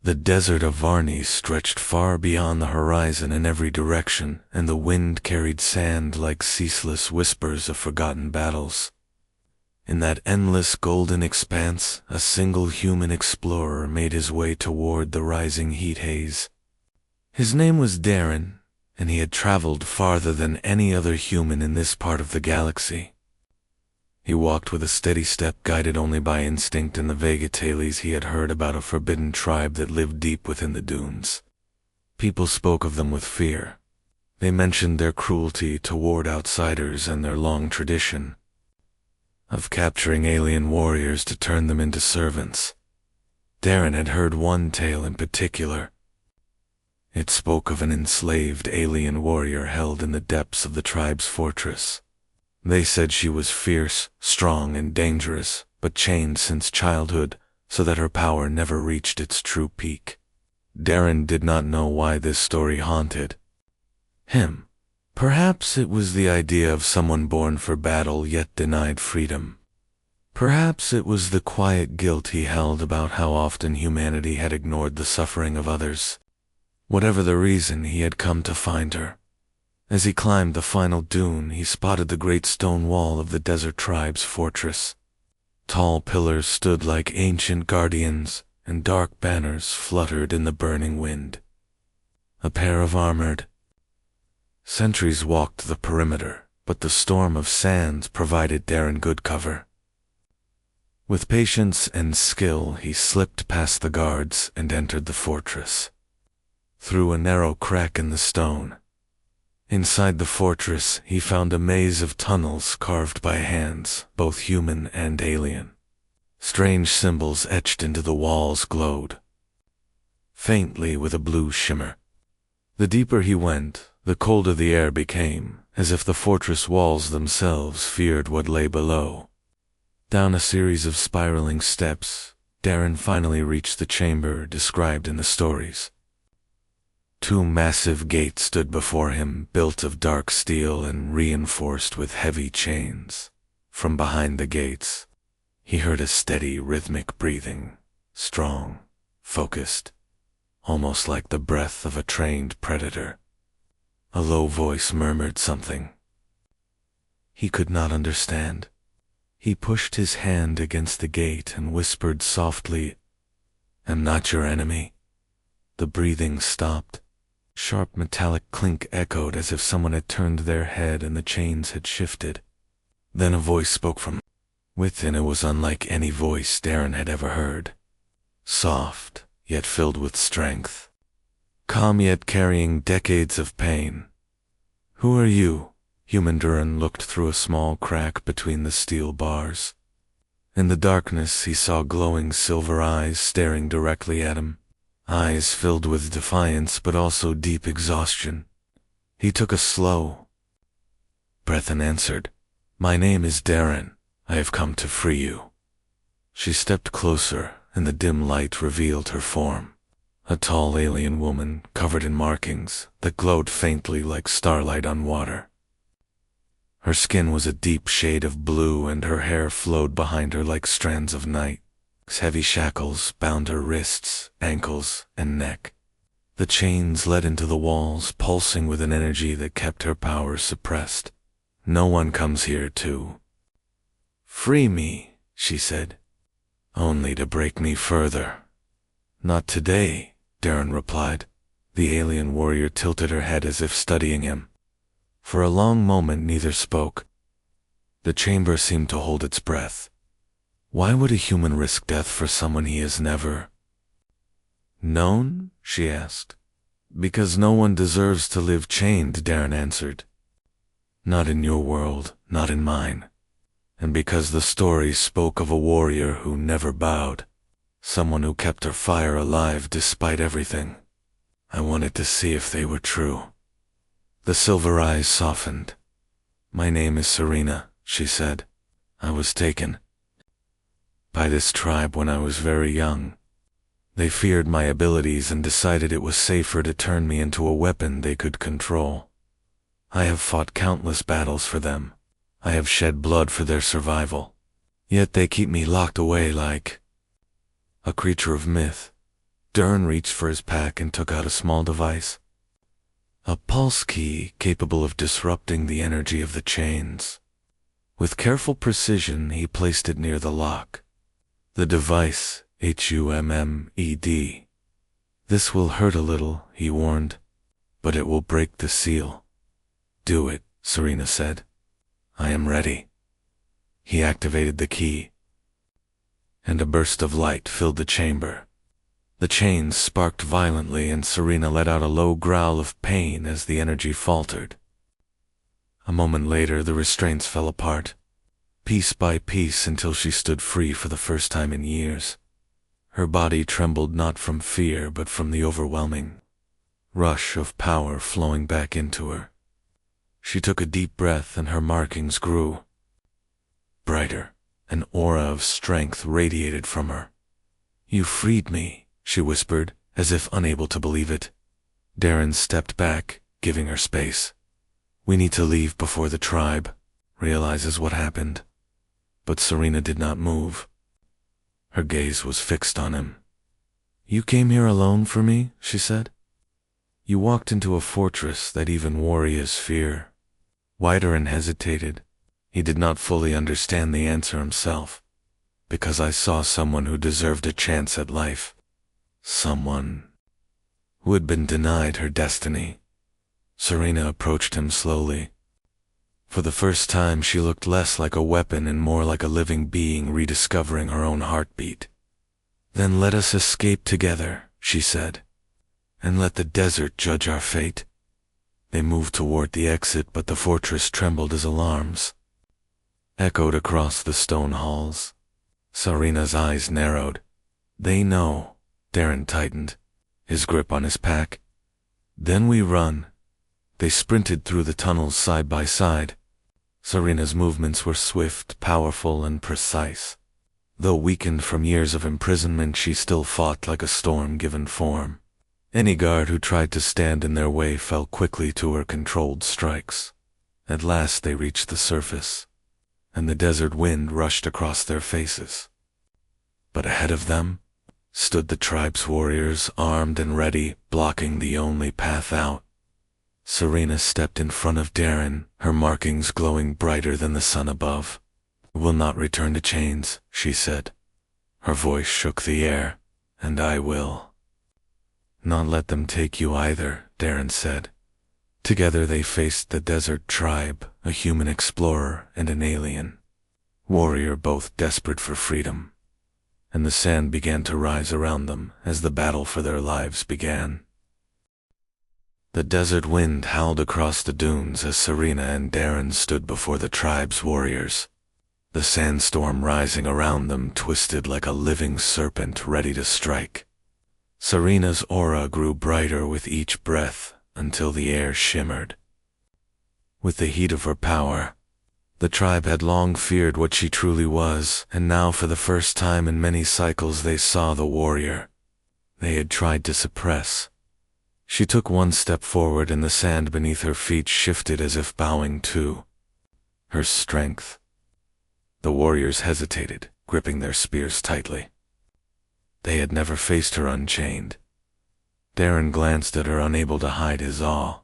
The desert of Varni stretched far beyond the horizon in every direction, and the wind carried sand like ceaseless whispers of forgotten battles. In that endless golden expanse, a single human explorer made his way toward the rising heat haze. His name was Darren, and he had traveled farther than any other human in this part of the galaxy. He walked with a steady step, guided only by instinct and the vague tales he had heard about a forbidden tribe that lived deep within the dunes. People spoke of them with fear. They mentioned their cruelty toward outsiders and their long tradition of capturing alien warriors to turn them into servants. Darren had heard one tale in particular. It spoke of an enslaved alien warrior held in the depths of the tribe's fortress. They said she was fierce, strong, and dangerous, but chained since childhood, so that her power never reached its true peak. Darren did not know why this story haunted him. Perhaps it was the idea of someone born for battle yet denied freedom. Perhaps it was the quiet guilt he held about how often humanity had ignored the suffering of others. Whatever the reason, he had come to find her. As he climbed the final dune, he spotted the great stone wall of the desert tribe's fortress. Tall pillars stood like ancient guardians, and dark banners fluttered in the burning wind. A pair of armored sentries walked the perimeter, but the storm of sands provided Darren good cover. With patience and skill, he slipped past the guards and entered the fortress. Through a narrow crack in the stone, inside the fortress, he found a maze of tunnels carved by hands, both human and alien. Strange symbols etched into the walls glowed faintly with a blue shimmer. The deeper he went, the colder the air became, as if the fortress walls themselves feared what lay below. Down a series of spiraling steps, Darren finally reached the chamber described in the stories. Two massive gates stood before him, built of dark steel and reinforced with heavy chains. From behind the gates, he heard a steady, rhythmic breathing, strong, focused, almost like the breath of a trained predator. A low voice murmured something he could not understand. He pushed his hand against the gate and whispered softly, "I'm not your enemy." The breathing stopped. Sharp metallic clink echoed as if someone had turned their head and the chains had shifted. Then a voice spoke from within. It was unlike any voice Darren had ever heard. Soft, yet filled with strength. Calm, yet carrying decades of pain. "Who are you?" Human Darren looked through a small crack between the steel bars. In the darkness, he saw glowing silver eyes staring directly at him. Eyes filled with defiance but also deep exhaustion. He took a slow breath and answered, "My name is Darren. I have come to free you." She stepped closer, and the dim light revealed her form. A tall alien woman, covered in markings that glowed faintly like starlight on water. Her skin was a deep shade of blue, and her hair flowed behind her like strands of night. Heavy shackles bound her wrists, ankles, and neck. The chains led into the walls, pulsing with an energy that kept her power suppressed. "No one comes here to free me," she said, "only to break me further." "Not today," Darren replied. The alien warrior tilted her head as if studying him. For a long moment neither spoke. The chamber seemed to hold its breath. Why would a human risk death for someone he has never known? She asked. "Because no one deserves to live chained," Darren answered. "Not in your world, not in mine. And because the story spoke of a warrior who never bowed, someone who kept her fire alive despite everything. I wanted to see if they were true." The silver eyes softened. "My name is Serena," she said. "I was taken by this tribe when I was very young. They feared my abilities and decided it was safer to turn me into a weapon they could control. I have fought countless battles for them. I have shed blood for their survival. Yet they keep me locked away like a creature of myth. Darren reached for his pack and took out a small device. A pulse key capable of disrupting the energy of the chains. With careful precision, he placed it near the lock. The device, HUMMED. This will hurt a little, he warned, but it will break the seal. Do it, Serena said. I am ready. He activated the key, and a burst of light filled the chamber. The chains sparked violently, and Serena let out a low growl of pain as the energy faltered. A moment later, the restraints fell apart, piece by piece, until she stood free for the first time in years. Her body trembled not from fear, but from the overwhelming rush of power flowing back into her. She took a deep breath, and her markings grew brighter. An aura of strength radiated from her. You freed me, she whispered, as if unable to believe it. Darren stepped back, giving her space. We need to leave before the tribe realizes what happened. But Serena did not move. Her gaze was fixed on him. You came here alone for me, she said. You walked into a fortress that even warriors fear. Darren hesitated. He did not fully understand the answer himself. Because I saw someone who deserved a chance at life. Someone who had been denied her destiny. Serena approached him slowly. For the first time, she looked less like a weapon and more like a living being rediscovering her own heartbeat. Then let us escape together, she said, and let the desert judge our fate. They moved toward the exit, but the fortress trembled as alarms echoed across the stone halls. Serena's eyes narrowed. They know. Darren tightened, his grip on his pack. Then we run. They sprinted through the tunnels side by side. Serena's movements were swift, powerful, and precise. Though weakened from years of imprisonment, she still fought like a storm given form. Any guard who tried to stand in their way fell quickly to her controlled strikes. At last they reached the surface, and the desert wind rushed across their faces. But ahead of them stood the tribe's warriors, armed and ready, blocking the only path out. Serena stepped in front of Darren, her markings glowing brighter than the sun above. We'll not return to chains, she said. Her voice shook the air. And I will not let them take you either, Darren said. Together they faced the desert tribe, a human explorer and an alien warrior, both desperate for freedom. And the sand began to rise around them as the battle for their lives began. The desert wind howled across the dunes as Serena and Darren stood before the tribe's warriors. The sandstorm rising around them twisted like a living serpent ready to strike. Serena's aura grew brighter with each breath until the air shimmered with the heat of her power. The tribe had long feared what she truly was, and now for the first time in many cycles they saw the warrior they had tried to suppress. She took one step forward, and the sand beneath her feet shifted as if bowing to her strength. The warriors hesitated, gripping their spears tightly. They had never faced her unchained. Darren glanced at her, unable to hide his awe.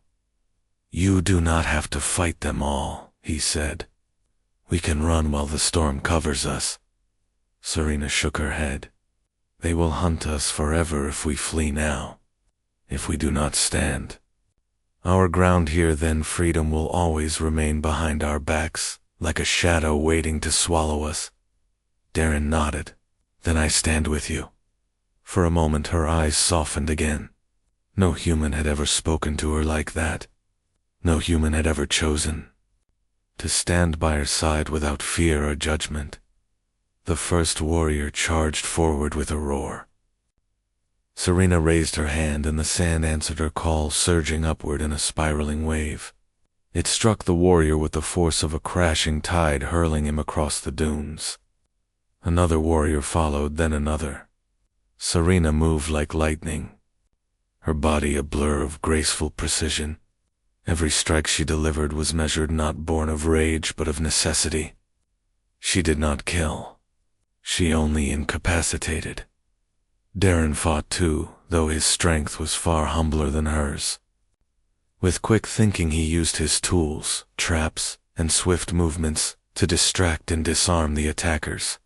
You do not have to fight them all, he said. We can run while the storm covers us. Serena shook her head. They will hunt us forever if we flee now. If we do not stand our ground here, then freedom will always remain behind our backs, like a shadow waiting to swallow us. Darren nodded. Then I stand with you. For a moment her eyes softened again. No human had ever spoken to her like that. No human had ever chosen to stand by her side without fear or judgment. The first warrior charged forward with a roar. Serena raised her hand, and the sand answered her call, surging upward in a spiraling wave. It struck the warrior with the force of a crashing tide, hurling him across the dunes. Another warrior followed, then another. Serena moved like lightning, her body a blur of graceful precision. Every strike she delivered was measured, not born of rage but of necessity. She did not kill. She only incapacitated. Darren fought too, though his strength was far humbler than hers. With quick thinking he used his tools, traps, and swift movements to distract and disarm the attackers.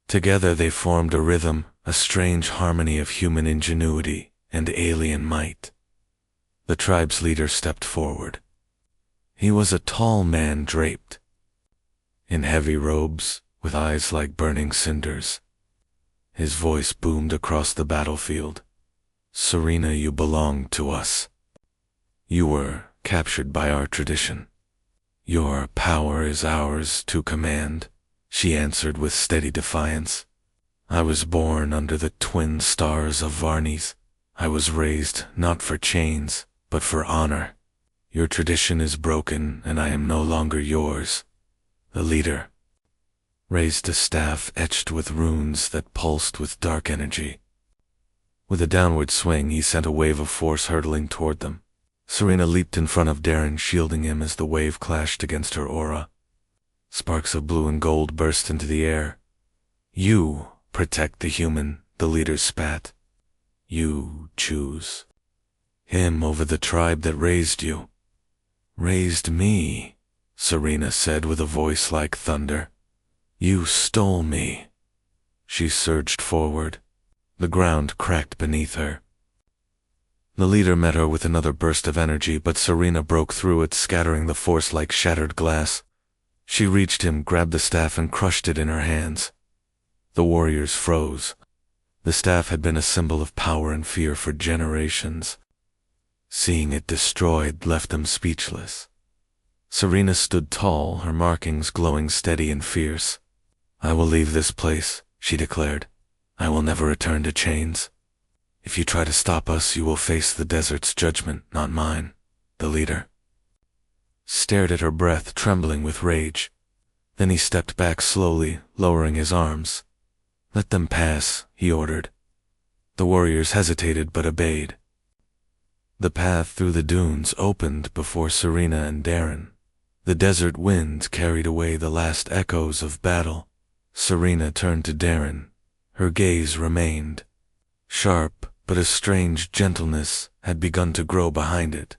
Together they formed a rhythm, a strange harmony of human ingenuity and alien might. The tribe's leader stepped forward. He was a tall man draped in heavy robes, with eyes like burning cinders. His voice boomed across the battlefield. "Serena, you belong to us. You were captured by our tradition. Your power is ours to command," she answered with steady defiance. "I was born under the twin stars of Varnes. I was raised not for chains, but for honor. Your tradition is broken, and I am no longer yours." The leader raised a staff etched with runes that pulsed with dark energy. With a downward swing, he sent a wave of force hurtling toward them. Serena leaped in front of Darren, shielding him as the wave clashed against her aura. Sparks of blue and gold burst into the air. "You protect the human," the leader spat. "You choose him over the tribe that raised you." "Raised me," Serena said with a voice like thunder. "You stole me." She surged forward. The ground cracked beneath her. The leader met her with another burst of energy, but Serena broke through it, scattering the force like shattered glass. She reached him, grabbed the staff, and crushed it in her hands. The warriors froze. The staff had been a symbol of power and fear for generations. Seeing it destroyed left them speechless. Serena stood tall, her markings glowing steady and fierce. "I will leave this place," she declared. "I will never return to chains. If you try to stop us, you will face the desert's judgment, not mine." The leader stared at her, breath trembling with rage. Then he stepped back slowly, lowering his arms. "Let them pass," he ordered. The warriors hesitated but obeyed. The path through the dunes opened before Serena and Darren. The desert wind carried away the last echoes of battle. Serena turned to Darren. Her gaze remained sharp, but a strange gentleness had begun to grow behind it.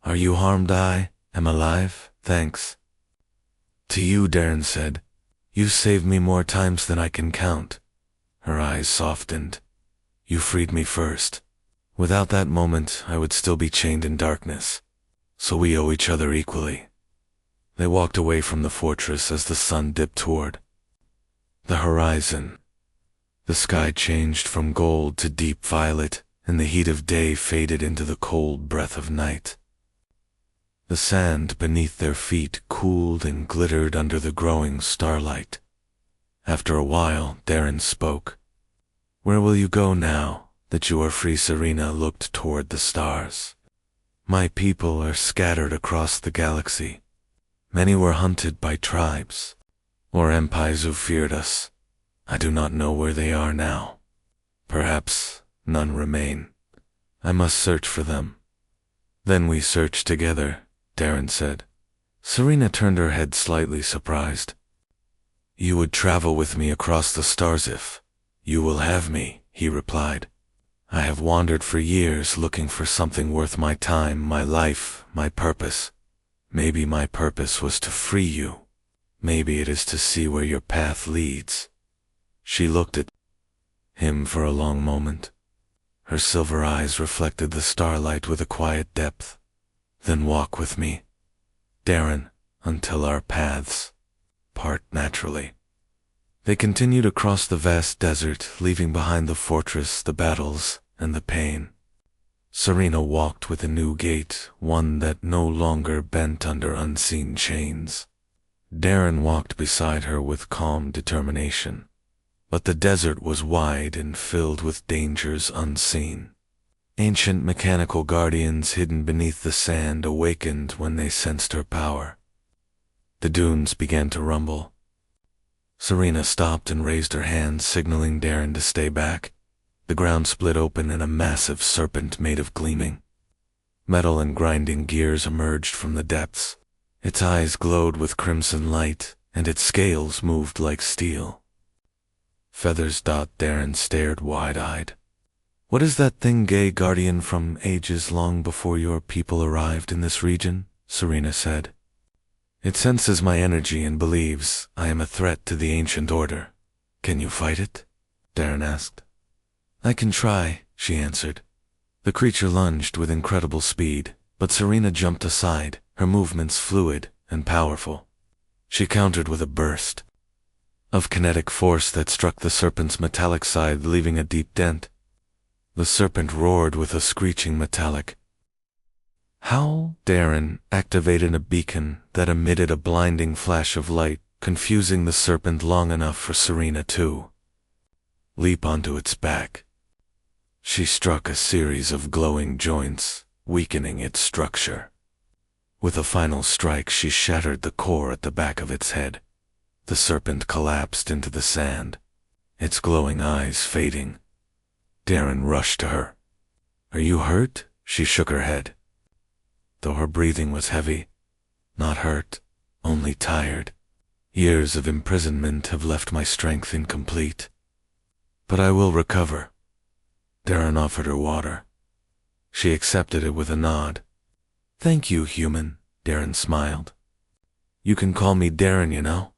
"Are you harmed? I am alive, thanks." "To you," Darren said. "You saved me more times than I can count." Her eyes softened. "You freed me first. Without that moment, I would still be chained in darkness. So we owe each other equally." They walked away from the fortress as the sun dipped toward the horizon. The sky changed from gold to deep violet, and the heat of day faded into the cold breath of night. The sand beneath their feet cooled and glittered under the growing starlight. After a while, Darren spoke. "Where will you go now that you are free?" Serena looked toward the stars. "My people are scattered across the galaxy. Many were hunted by tribes or empires who feared us. I do not know where they are now. Perhaps none remain. I must search for them." "Then we search together," Darren said. Serena turned her head, slightly surprised. "You would travel with me across the stars if you will have me," he replied. "I have wandered for years looking for something worth my time, my life, my purpose. Maybe my purpose was to free you. Maybe it is to see where your path leads." She looked at him for a long moment. Her silver eyes reflected the starlight with a quiet depth. "Then walk with me, Darren, until our paths part naturally." They continued across the vast desert, leaving behind the fortress, the battles, and the pain. Serena walked with a new gait, one that no longer bent under unseen chains. Darren walked beside her with calm determination. But the desert was wide and filled with dangers unseen. Ancient mechanical guardians hidden beneath the sand awakened when they sensed her power. The dunes began to rumble. Serena stopped and raised her hand, signaling Darren to stay back. The ground split open and a massive serpent made of gleaming metal and grinding gears emerged from the depths. Its eyes glowed with crimson light, and its scales moved like steel. Feathers. Darren stared wide-eyed. What is that thing, gay guardian from ages long before your people arrived in this region? Serena said. It senses my energy and believes I am a threat to the ancient order. Can you fight it? Darren asked. I can try, she answered. The creature lunged with incredible speed, but Serena jumped aside, her movements fluid and powerful. She countered with a burst of kinetic force that struck the serpent's metallic side, leaving a deep dent. The serpent roared with a screeching metallic howl. Darren activated a beacon that emitted a blinding flash of light, confusing the serpent long enough for Serena to leap onto its back. She struck a series of glowing joints, weakening its structure. With a final strike, she shattered the core at the back of its head. The serpent collapsed into the sand, its glowing eyes fading. Darren rushed to her. Are you hurt? She shook her head, though her breathing was heavy. Not hurt, only tired. Years of imprisonment have left my strength incomplete. But I will recover. Darren offered her water. She accepted it with a nod. Thank you, human, Darren smiled. You can call me Darren, you know.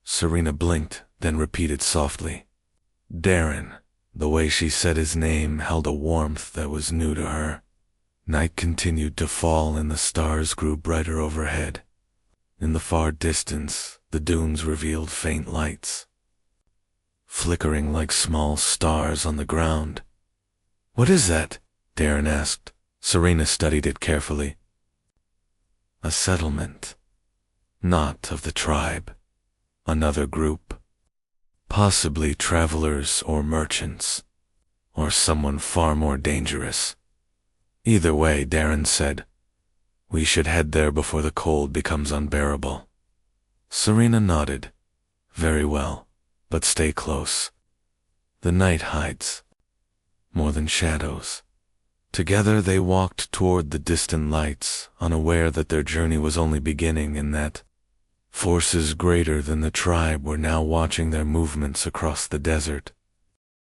Serena blinked, then repeated softly. Darren. The way she said his name held a warmth that was new to her. Night continued to fall and the stars grew brighter overhead. In the far distance, the dunes revealed faint lights, flickering like small stars on the ground. What is that? Darren asked. Serena studied it carefully. A settlement. Not of the tribe. Another group. Possibly travelers or merchants. Or someone far more dangerous. Either way, Darren said, we should head there before the cold becomes unbearable. Serena nodded. Very well, but stay close. The night hides more than shadows. Together they walked toward the distant lights, unaware that their journey was only beginning and that forces greater than the tribe were now watching their movements across the desert.